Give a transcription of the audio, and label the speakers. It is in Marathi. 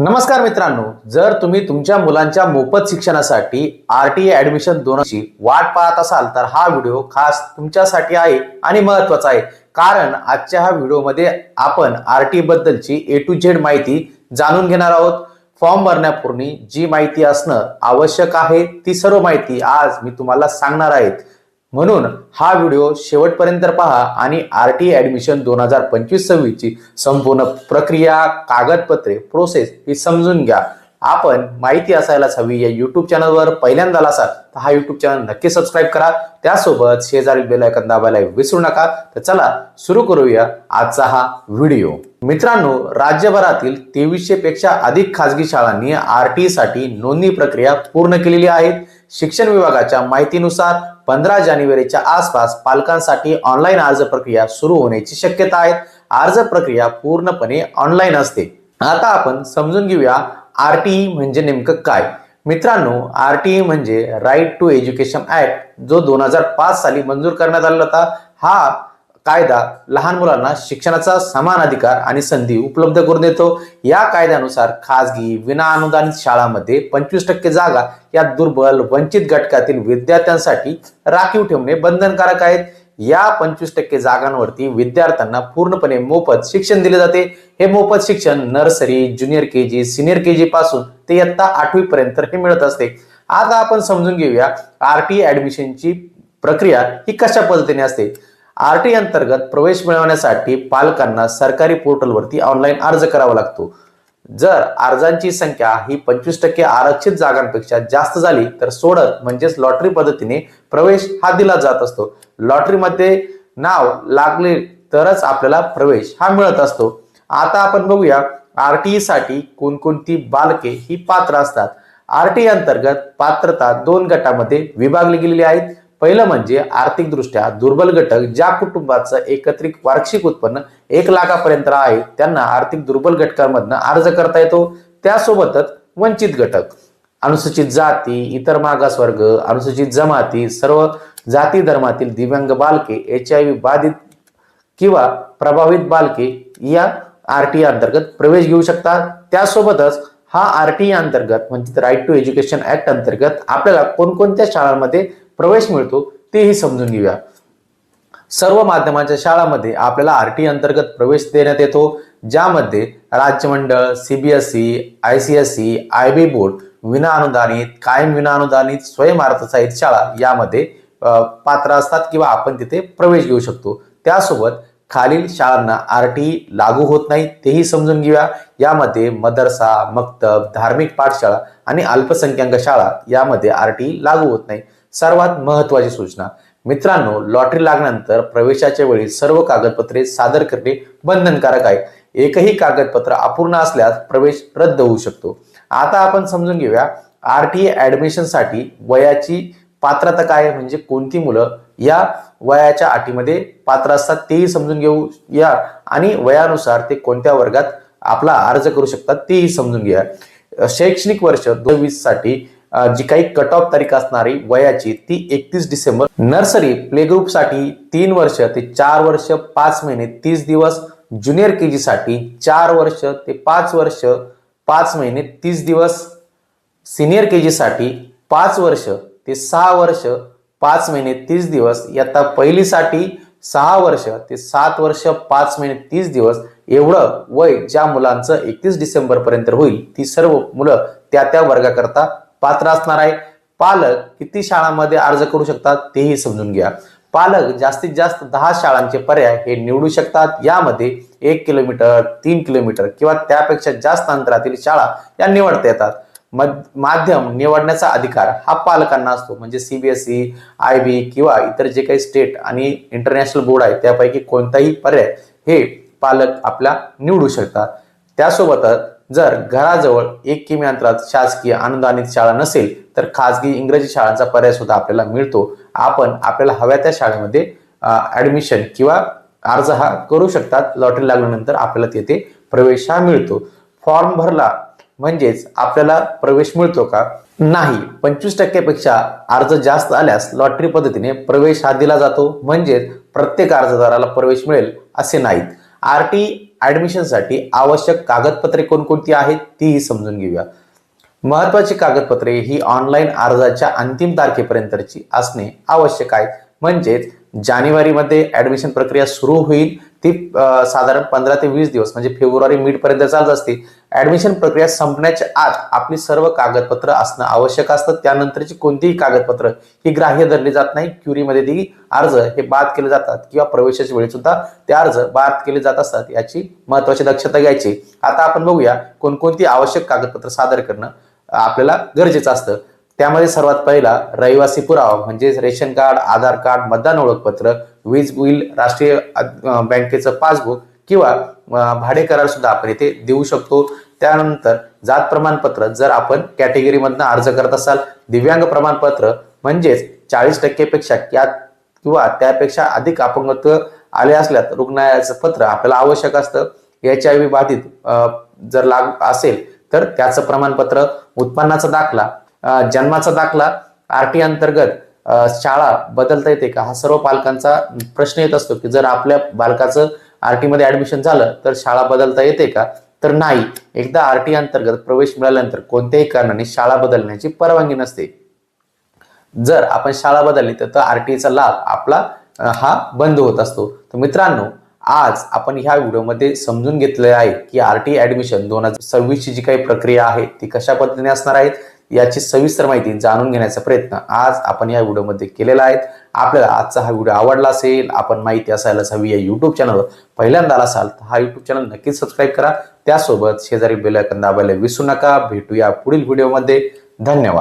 Speaker 1: नमस्कार मित्रांनो, जर तुम्ही तुमच्या मुलांच्या मोफत शिक्षणासाठी आरटीए ऍडमिशन 2 ची वाट पाहत असाल तर हा व्हिडिओ खास तुमच्यासाठी आहे आणि महत्त्वाचा आहे. कारण आजच्या ह्या व्हिडिओमध्ये आपण आरटीए बद्दलची ए टू झेड माहिती जाणून घेणार आहोत. फॉर्म भरण्यापूर्वी जी माहिती असणं आवश्यक आहे ती सर्व माहिती आज मी तुम्हाला सांगणार आहे. म्हणून हा व्हिडिओ शेवटपर्यंत पहा आणि आरटीए ऍडमिशन 2025-26 ची संपूर्ण प्रक्रिया, कागदपत्रे, प्रोसेस ही समजून घ्या. आपण माहिती असायलाच हवी या युट्यूब चॅनलवर पहिल्यांदा असाल तर हा युट्यूब चॅनल नक्की सबस्क्राईब करा. त्यासोबत शेजारील बेल आयकॉन दाबायला विसरू नका. तर चला सुरू करूया आजचा हा व्हिडिओ. मित्रांनो, राज्यभरातील 2300 पेक्षा अधिक खासगी शाळांनी आरटीए साठी नोंदणी प्रक्रिया पूर्ण केलेली आहे. शिक्षण विभागाच्या माहितीनुसार 15 जानेवारीच्या आसपास पालकांसाठी ऑनलाईन अर्ज प्रक्रिया सुरू होण्याची शक्यता आहे. अर्ज प्रक्रिया पूर्णपणे ऑनलाईन असते. आता आपण समजून घेऊया आरटीई म्हणजे नेमकं काय. मित्रांनो, आरटीई म्हणजे राईट टू एज्युकेशन ऍक्ट, जो 2005 साली मंजूर करण्यात आला होता. हा कायदा लहान मुलांना शिक्षणाचा समान अधिकार आणि संधी उपलब्ध करून देतो. या कायद्यानुसार खासगी विनाअनुदानित शाळांमध्ये 25% जागा या दुर्बल वंचित घटकातील विद्यार्थ्यांसाठी राखीव ठेवणे बंधनकारक आहेत. या 25% जागांवरती विद्यार्थ्यांना पूर्णपणे मोफत शिक्षण दिले जाते. हे मोफत शिक्षण nursery, junior KG, senior KG पासून ते इयत्ता 8वी पर्यंत हे मिळत असते. आता आपण समजून घेऊया आरटीए ऍडमिशनची प्रक्रिया ही कशा पद्धतीने असते. आरटीए अंतर्गत प्रवेश मिळवण्यासाठी पालकांना सरकारी पोर्टलवरती ऑनलाईन अर्ज करावा लागतो. जर अर्जांची संख्या ही 25% आरक्षित जागांपेक्षा जास्त झाली तर सोडत म्हणजेच लॉटरी पद्धतीने प्रवेश हा दिला जात असतो. लॉटरीमध्ये नाव लागले तरच आपल्याला प्रवेश हा मिळत असतो. आता आपण बघूया आरटीई साठी कोणकोणती बालके ही पात्र असतात. आरटीई अंतर्गत पात्रता 2 गटामध्ये विभागली गेलेली आहेत. पहिलं म्हणजे आर्थिकदृष्ट्या दुर्बल घटक. ज्या कुटुंबाचं एकत्रित वार्षिक उत्पन्न 1 लाखापर्यंत आहे त्यांना आर्थिक दुर्बल घटकांमधनं अर्ज करता येतो. त्यासोबतच वंचित घटक, अनुसूचित जाती, इतर मागासवर्ग, अनुसूचित जमाती, सर्व जाती धर्मातील दिव्यांग बालके, HIV बाधित किंवा प्रभावित बालके या आरटीए अंतर्गत प्रवेश घेऊ शकतात. त्यासोबतच हा आरटीए अंतर्गत म्हणजे राईट टू एज्युकेशन ऍक्ट अंतर्गत आपल्याला कोणकोणत्या शाळांमध्ये प्रवेश मिळतो तेही समजून घेऊया. सर्व माध्यमांच्या शाळांमध्ये आपल्याला आरटीए अंतर्गत प्रवेश देण्यात येतो, ज्यामध्ये राज्य मंडळ, सीबीएसई, आयसीएसई, आयबी बोर्ड, विनाअनुदानित, कायम विनाअनुदानित, स्वयंअर्थसहाय्यित शाळा यामध्ये पात्र असतात किंवा आपण तिथे प्रवेश घेऊ शकतो. त्यासोबत खालील शाळांना आरटीई लागू होत नाही तेही समजून घेऊया. यामध्ये मदरसा, मक्तब, धार्मिक पाठशाळा आणि अल्पसंख्याक शाळा यामध्ये आरटीई लागू होत नाही. सर्वात महत्वाची सूचना मित्रांनो, लॉटरी लागल्यानंतर प्रवेशाच्या वेळी सर्व कागदपत्रे सादर करणे बंधनकारक आहे. एकही कागदपत्र अपूर्ण असल्यास प्रवेश रद्द होऊ शकतो. आता आपण समजून घेऊया आरटीए ऍडमिशन साठी वयाची पात्रता काय, म्हणजे कोणती मुलं या वयाच्या अटीमध्ये पात्र असतात तेही समजून घेऊया आणि वयानुसार ते कोणत्या वर्गात आपला अर्ज करू शकतात तेही समजून घ्या. शैक्षणिक वर्ष 2020 साठी जी काही कट ऑफ तारीख असणारी वयाची ती 31 डिसेंबर. नर्सरी प्ले ग्रुप साठी 3 वर्ष ते 4 वर्ष 5 महिने 30 दिवस. ज्युनियर केजी साठी 4 वर्ष ते 5 वर्ष 5 महिने 30 दिवस. सिनियर केजी साठी 5 वर्ष ते 6 वर्ष 5 महिने 30 दिवस. इयत्ता पहिलीसाठी 6 वर्ष ते 7 वर्ष 5 महिने 30 दिवस. एवढं वय ज्या मुलांचं 31 डिसेंबर पर्यंत होईल ती सर्व मुलं त्या वर्गाकरता पात्र असणार आहे. पालक किती शाळांमध्ये अर्ज करू शकतात तेही समजून घ्या. पालक जास्तीत जास्त 10 शाळांचे पर्याय हे निवडू शकतात. यामध्ये 1 किलोमीटर, 3 किलोमीटर किंवा त्यापेक्षा जास्त अंतरातील शाळा या निवडता येतात. माध्यम निवडण्याचा अधिकार हा पालकांना असतो, म्हणजे सीबीएसई, आयबी किंवा इतर जे काही स्टेट आणि इंटरनॅशनल बोर्ड आहे त्यापैकी कोणताही पर्याय हे पालक आपला निवडू शकतात. त्यासोबतच जर घराजवळ 1 किमी अंतरात शासकीय अनुदानित शाळा नसेल तर खासगी इंग्रजी शाळांचा पर्याय सुद्धा आपल्याला मिळतो. आपण आपल्याला हव्या त्या शाळेमध्ये ऍडमिशन किंवा अर्ज हा करू शकतात. लॉटरी लागल्यानंतर आपल्याला तिथे प्रवेश हा मिळतो. फॉर्म भरला म्हणजेच आपल्याला प्रवेश मिळतो का? नाही. 25% पेक्षा अर्ज जास्त आल्यास लॉटरी पद्धतीने प्रवेश हा दिला जातो, म्हणजेच प्रत्येक अर्जदाराला प्रवेश मिळेल असे नाहीत. आरटी ऍडमिशनसाठी आवश्यक कागदपत्रे कोणकोणती आहेत तीही समजून घेऊया. महत्वाची कागदपत्रे ही ऑनलाईन अर्जाच्या अंतिम तारखेपर्यंतची असणे आवश्यक आहे. म्हणजेच जानेवारीमध्ये ऍडमिशन प्रक्रिया सुरू होईल ती साधारण 15 ते 20 दिवस म्हणजे फेब्रुवारी मिड पर्यंत चालत असते. ऍडमिशन प्रक्रिया संपण्याच्या आत आपली सर्व कागदपत्र असणं आवश्यक असतं. त्यानंतरची कोणतीही कागदपत्र ही ग्राह्य धरली जात नाही. क्युरीमध्ये ती अर्ज हे बाद केले जातात किंवा प्रवेशाच्या वेळी सुद्धा ते अर्ज बाद केले जात असतात. याची महत्वाची दक्षता घ्यायची. आता आपण बघूया कोणकोणती आवश्यक कागदपत्र सादर करणं आपल्याला गरजेचं असतं. त्यामध्ये सर्वात पहिला रहिवासी पुरावा म्हणजे रेशन कार्ड, आधार कार्ड, मतदान ओळखपत्र, वीज बिल, राष्ट्रीय बँकेचं पासबुक किंवा भाडे करार सुद्धा आपण इथे देऊ शकतो. त्यानंतर जात प्रमाणपत्र जर आपण कॅटेगरीमधनं अर्ज करत असाल, दिव्यांग प्रमाणपत्र म्हणजेच 40% पेक्षा किंवा त्यापेक्षा अधिक अपंगत्व आले असल्यास रुग्णालयाचं पत्र आपल्याला आवश्यक असतं. HIV बाधित जर लागू असेल तर त्याचं प्रमाणपत्र, उत्पन्नाचा दाखला, जन्माचा दाखला, आरटी अंतर्गत शाळा बदलता येते का हा सर्व पालकांचा प्रश्न येत असतो की जर आपल्या बालकाचं आरटी मध्ये ऍडमिशन झालं तर शाळा बदलता येते का, तर नाही. एकदा आरटी अंतर्गत प्रवेश मिळाल्यानंतर कोणत्याही कारणाने शाळा बदलण्याची परवानगी नसते. जर आपण शाळा बदलली तर आरटीचा लाभ आपला हा बंद होत असतो. तर मित्रांनो, आज आपण ह्या व्हिडिओमध्ये समजून घेतले आहे की आरटी ऍडमिशन 2026 ची जी काही प्रक्रिया आहे ती कशा पद्धतीने असणार आहे याची सविस्तर माहिती जाणून घेण्याचा प्रयत्न आज आपण या व्हिडिओमध्ये केलेला आहे. आपल्याला आजचा हा व्हिडिओ आवडला असेल, आपण माहिती असायलाच हवी या युट्यूब चॅनलवर पहिल्यांदा असाल तर हा युट्यूब चॅनल नक्कीच सबस्क्राईब करा. त्यासोबत शेजारी बेल आयकॉन दाबायला विसरू नका. भेटूया पुढील व्हिडिओमध्ये. धन्यवाद.